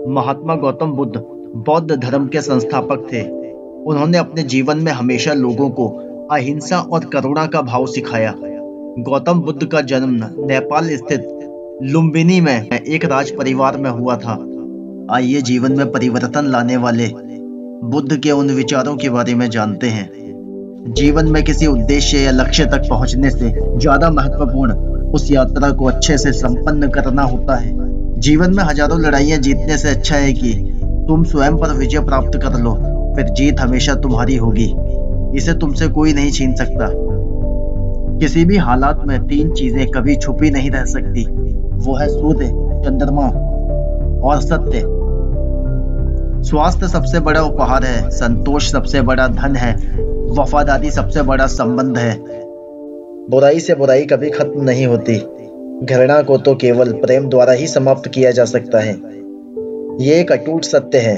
महात्मा गौतम बुद्ध बौद्ध धर्म के संस्थापक थे। उन्होंने अपने जीवन में हमेशा लोगों को अहिंसा और करुणा का भाव सिखाया। गौतम बुद्ध का जन्म नेपाल स्थित लुम्बिनी में एक राज परिवार में हुआ था। आइए जीवन में परिवर्तन लाने वाले बुद्ध के उन विचारों के बारे में जानते हैं। जीवन में किसी उद्देश्य या लक्ष्य तक पहुंचने से ज्यादा महत्वपूर्ण उस यात्रा को अच्छे से संपन्न करना होता है। जीवन में हजारों लड़ाइयां जीतने से अच्छा है कि तुम स्वयं पर विजय प्राप्त कर लो, फिर जीत हमेशा तुम्हारी होगी। इसे तुमसे कोई नहीं छीन सकता। किसी भी हालात में तीन चीजें कभी छुपी नहीं रह सकती, वो है सूर्य, चंद्रमा और सत्य। स्वास्थ्य सबसे बड़ा उपहार है, संतोष सबसे बड़ा धन है, वफादारी सबसे बड़ा संबंध है। बुराई से बुराई कभी खत्म नहीं होती। घृणा को तो केवल प्रेम द्वारा ही समाप्त किया जा सकता है। ये एक अटूट सत्य है।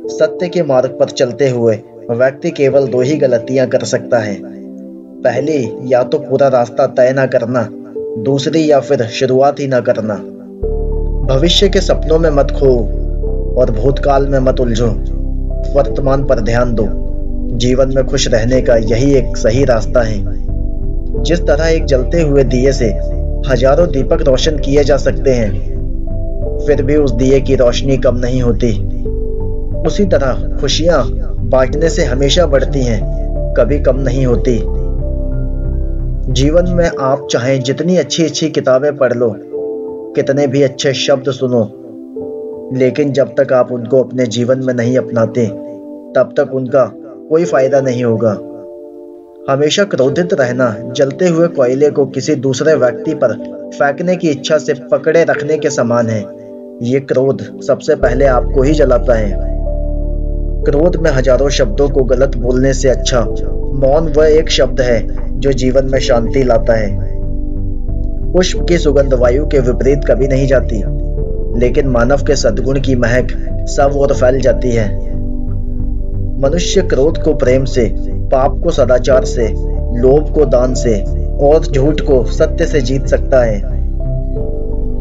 सत्य के मार्ग पर चलते हुए व्यक्ति केवल दो ही गलतियां कर सकता है। पहली, या तो पूरा रास्ता तय ना करना, दूसरी या फिर शुरुआत ही ना करना। भविष्य के सपनों में मत खो और भूतकाल में मत उलझो। वर्तमान पर ध्यान दो। जीवन में खुश रहने का यही एक सही रास्ता है। जिस तरह एक जलते हुए दिए से हजारों दीपक रोशन किए जा सकते हैं, फिर भी उस दिए की रोशनी कम नहीं होती। उसी तरह खुशियां बांटने से हमेशा बढ़ती हैं, कभी कम नहीं होती। जीवन में आप चाहें जितनी अच्छी किताबें पढ़ लो, कितने भी अच्छे शब्द सुनो, लेकिन जब तक आप उनको अपने जीवन में नहीं अपनाते, तब तक उनका कोई फायदा नहीं होगा। हमेशा क्रोधित रहना जलते हुए कोयले को किसी दूसरे व्यक्ति पर फेंकने की इच्छा से पकड़े रखने के समान है। ये क्रोध सबसे पहले आपको ही जलाता है। क्रोध में हजारों शब्दों को गलत बोलने से अच्छा मौन वह एक शब्द है जो जीवन में शांति लाता है। पुष्प की सुगंध वायु के विपरीत कभी नहीं जाती, लेकिन मानव के सद्गुण की महक सब ओर फैल जाती है। मनुष्य क्रोध को प्रेम से, पाप को सदाचार से, लोभ को दान से और झूठ को सत्य से जीत सकता है।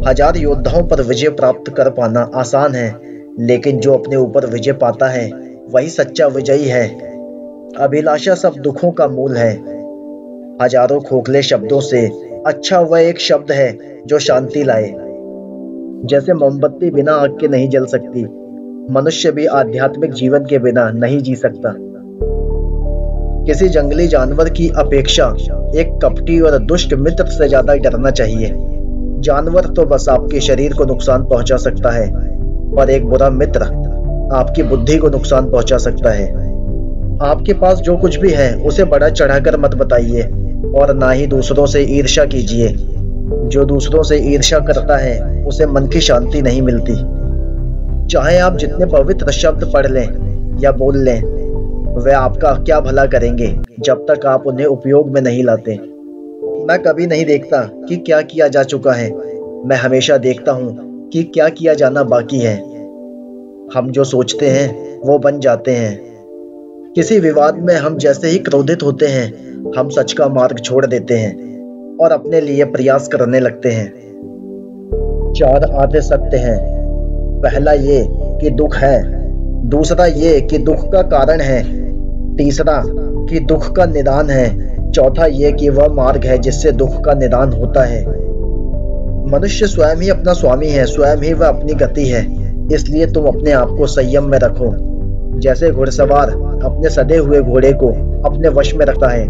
हजार योद्धाओं पर विजय प्राप्त कर पाना आसान है, लेकिन जो अपने ऊपर विजय पाता है वही सच्चा विजयी है। अभिलाषा सब दुखों का मूल है। हजारों खोखले शब्दों से अच्छा वह एक शब्द है जो शांति लाए। जैसे मोमबत्ती बिना आग के नहीं जल सकती, मनुष्य भी आध्यात्मिक जीवन के बिना नहीं जी सकता। किसी जंगली जानवर की अपेक्षा एक कपटी और दुष्ट मित्र से ज्यादा डरना चाहिए। जानवर तो बस आपके शरीर को नुकसान पहुंचा सकता है, और एक बुरा मित्र आपकी बुद्धि को नुकसान पहुंचा सकता है। आपके पास जो कुछ भी है उसे बड़ा चढ़ाकर मत बताइए, और ना ही दूसरों से ईर्ष्या कीजिए। जो दूसरों से ईर्ष्या करता है उसे मन की शांति नहीं मिलती। चाहे आप जितने पवित्र शब्द पढ़ लें या बोल लें, वे आपका क्या भला करेंगे जब तक आप उन्हें उपयोग में नहीं लाते। मैं कभी नहीं देखता कि क्या किया जा चुका है, मैं हमेशा देखता हूँ कि क्या किया जाना बाकी है। हम जो सोचते हैं वो बन जाते हैं। किसी विवाद में हम जैसे ही क्रोधित होते हैं, हम सच का मार्ग छोड़ देते हैं और अपने लिए प्रयास करने लगते हैं। 4 आधे सत्य हैं। पहला ये कि दुख है, दूसरा ये कि दुख का कारण है, तीसरा कि दुख का निदान है, चौथा ये कि वह मार्ग है जिससे दुख का निदान होता है। मनुष्य स्वयं ही अपना स्वामी है, स्वयं ही वह अपनी गति है। इसलिए तुम अपने आप को संयम में रखो, जैसे घुड़सवार अपने सदे हुए घोड़े को अपने वश में रखता है।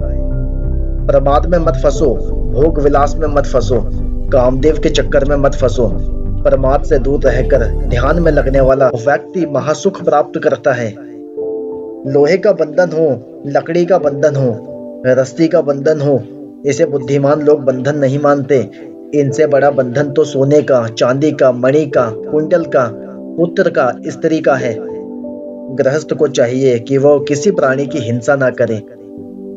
प्रमाद में मत फंसो, भोग विलास में मत फंसो, कामदेव के चक्कर में मत फंसो। प्रमाद से दूर रहकर ध्यान में लगने वाला व्यक्ति महासुख प्राप्त करता है। लोहे का बंधन हो, लकड़ी का बंधन हो, रस्सी का बंधन हो, इसे बुद्धिमान लोग बंधन नहीं मानते। इनसे बड़ा बंधन तो सोने का, चांदी का, मणि का, कुंडल का, पुत्र का, स्त्री का है। गृहस्थ को चाहिए कि वह किसी प्राणी की हिंसा ना करे,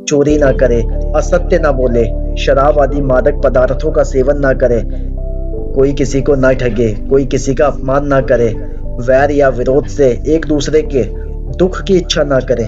चोरी ना करे, असत्य ना बोले, शराब आदि मादक पदार्थों का सेवन ना करे, कोई किसी को ना ठगे, कोई किसी का अपमान ना करे, वैर या विरोध से एक दूसरे के दुख की इच्छा ना करे।